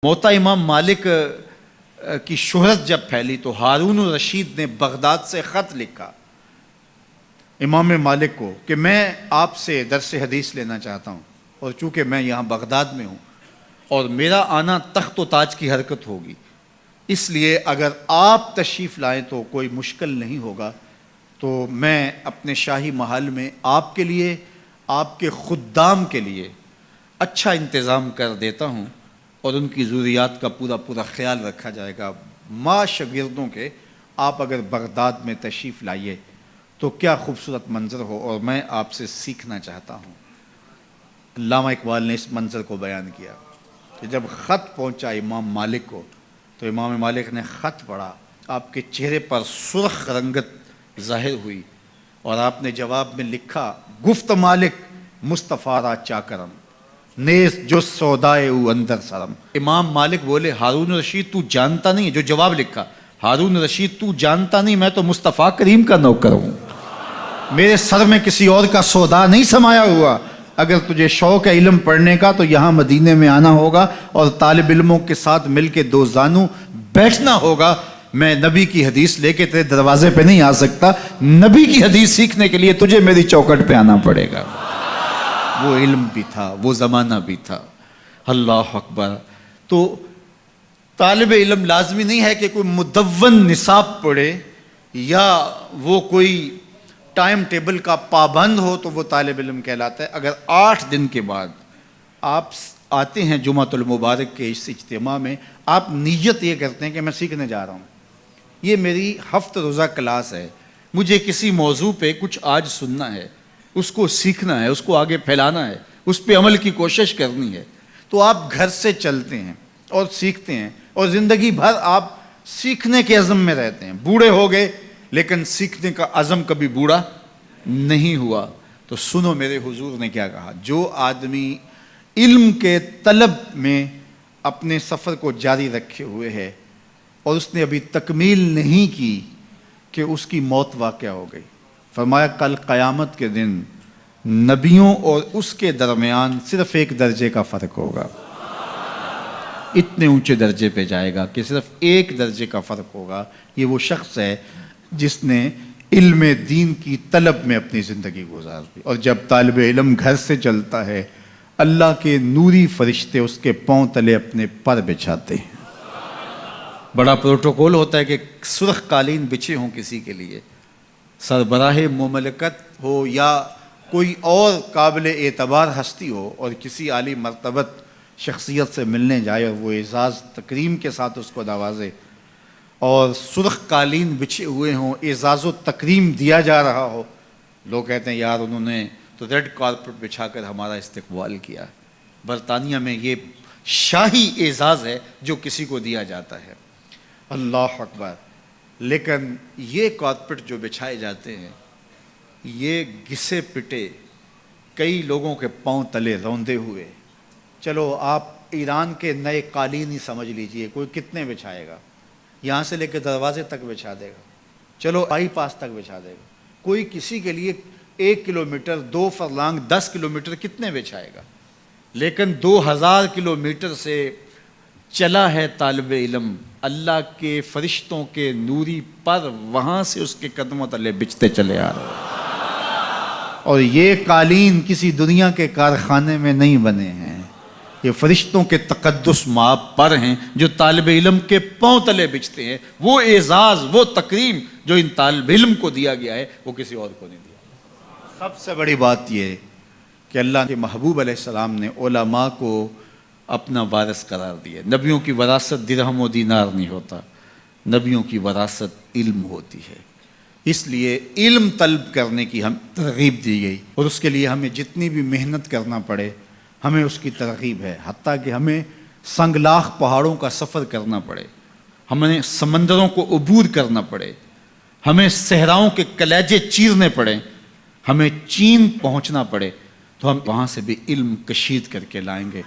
موتا امام مالک کی شہرت جب پھیلی تو ہارون الرشید نے بغداد سے خط لکھا امام مالک کو کہ میں آپ سے درس حدیث لینا چاہتا ہوں، اور چونکہ میں یہاں بغداد میں ہوں اور میرا آنا تخت و تاج کی حرکت ہوگی، اس لیے اگر آپ تشریف لائیں تو کوئی مشکل نہیں ہوگا، تو میں اپنے شاہی محل میں آپ کے لیے، آپ کے خدام کے لیے اچھا انتظام کر دیتا ہوں، اور ان کی ضروریات کا پورا خیال رکھا جائے گا۔ ماں شاگردوں کے آپ اگر بغداد میں تشریف لائیے تو کیا خوبصورت منظر ہو، اور میں آپ سے سیکھنا چاہتا ہوں۔ علامہ اقبال نے اس منظر کو بیان کیا کہ جب خط پہنچا امام مالک کو تو امام مالک نے خط پڑھا، آپ کے چہرے پر سرخ رنگت ظاہر ہوئی، اور آپ نے جواب میں لکھا، گفت مالک مصطفیٰ را چاکرم، نیز جو سودائے او اندر سرم۔ امام مالک بولے، ہارون رشید تو جانتا نہیں، جو جواب لکھا، ہارون رشید تو جانتا نہیں میں تو مصطفیٰ کریم کا نوکر ہوں، میرے سر میں کسی اور کا سودا نہیں سمایا ہوا۔ اگر تجھے شوق ہے علم پڑھنے کا تو یہاں مدینے میں آنا ہوگا اور طالب علموں کے ساتھ مل کے دو زانو بیٹھنا ہوگا۔ میں نبی کی حدیث لے کے تیرے دروازے پہ نہیں آ سکتا، نبی کی حدیث سیکھنے کے لیے تجھے میری چوکٹ پہ آنا پڑے گا۔ وہ علم بھی تھا، وہ زمانہ بھی تھا۔ اللہ اکبر۔ تو طالب علم لازمی نہیں ہے کہ کوئی مدون نصاب پڑھے یا وہ کوئی ٹائم ٹیبل کا پابند ہو تو وہ طالب علم کہلاتا ہے۔ اگر 8 دن کے بعد آپ آتے ہیں جمعۃ المبارک کے اس اجتماع میں، آپ نیت یہ کرتے ہیں کہ میں سیکھنے جا رہا ہوں، یہ میری ہفتہ روزہ کلاس ہے، مجھے کسی موضوع پہ کچھ آج سننا ہے، اس کو سیکھنا ہے، اس کو آگے پھیلانا ہے، اس پہ عمل کی کوشش کرنی ہے، تو آپ گھر سے چلتے ہیں اور سیکھتے ہیں، اور زندگی بھر آپ سیکھنے کے عزم میں رہتے ہیں۔ بوڑھے ہو گئے لیکن سیکھنے کا عزم کبھی بوڑھا نہیں ہوا۔ تو سنو میرے حضور نے کیا کہا، جو آدمی علم کے طلب میں اپنے سفر کو جاری رکھے ہوئے ہے اور اس نے ابھی تکمیل نہیں کی کہ اس کی موت واقع ہو گئی، فرمایا کل قیامت کے دن نبیوں اور اس کے درمیان صرف 1 درجے کا فرق ہوگا، اتنے اونچے درجے پہ جائے گا کہ صرف 1 درجے کا فرق ہوگا۔ یہ وہ شخص ہے جس نے علم دین کی طلب میں اپنی زندگی گزار دی۔ اور جب طالب علم گھر سے چلتا ہے، اللہ کے نوری فرشتے اس کے پاؤں تلے اپنے پر بچھاتے ہیں۔ بڑا پروٹوکول ہوتا ہے کہ سرخ قالین بچھے ہوں کسی کے لیے، سربراہ مملکت ہو یا کوئی اور قابل اعتبار ہستی ہو اور کسی عالی مرتبت شخصیت سے ملنے جائے اور وہ اعزاز تکریم کے ساتھ اس کو نوازے، اور سرخ قالین بچھے ہوئے ہوں، اعزاز و تکریم دیا جا رہا ہو، لوگ کہتے ہیں یار انہوں نے تو ریڈ کارپٹ بچھا کر ہمارا استقبال کیا۔ برطانیہ میں یہ شاہی اعزاز ہے جو کسی کو دیا جاتا ہے۔ اللہ اکبر۔ لیکن یہ کارپٹ جو بچھائے جاتے ہیں، یہ گھسے پٹے کئی لوگوں کے پاؤں تلے روندے ہوئے، چلو آپ ایران کے نئے قالین ہی سمجھ لیجئے، کوئی کتنے بچھائے گا، یہاں سے لے کے دروازے تک بچھا دے گا، چلو بائی پاس تک بچھا دے گا، کوئی کسی کے لیے 1 کلومیٹر 2 فرلانگ 10 کلومیٹر کتنے بچھائے گا، لیکن 2000 کلومیٹر سے چلا ہے طالب علم، اللہ کے فرشتوں کے نوری پر وہاں سے اس کے قدموں تلے بچھتے چلے آ رہے ہیں۔ اور یہ قالین کسی دنیا کے کارخانے میں نہیں بنے ہیں، یہ فرشتوں کے تقدس مآب پر ہیں جو طالب علم کے پاؤں تلے بچھتے ہیں۔ وہ اعزاز، وہ تکریم جو ان طالب علم کو دیا گیا ہے وہ کسی اور کو نہیں دیا۔ سب سے بڑی بات یہ ہے کہ اللہ کے محبوب علیہ السلام نے علماء کو اپنا وارث قرار دیا۔ نبیوں کی وراثت درہم و دینار نہیں ہوتا، نبیوں کی وراثت علم ہوتی ہے۔ اس لیے علم طلب کرنے کی ہم ترغیب دی گئی، اور اس کے لیے ہمیں جتنی بھی محنت کرنا پڑے ہمیں اس کی ترغیب ہے، حتیٰ کہ ہمیں سنگلاخ پہاڑوں کا سفر کرنا پڑے، ہمیں سمندروں کو عبور کرنا پڑے، ہمیں صحراؤں کے کلیجے چیرنے پڑیں، ہمیں چین پہنچنا پڑے، تو ہم وہاں سے بھی علم کشید کر کے لائیں گے۔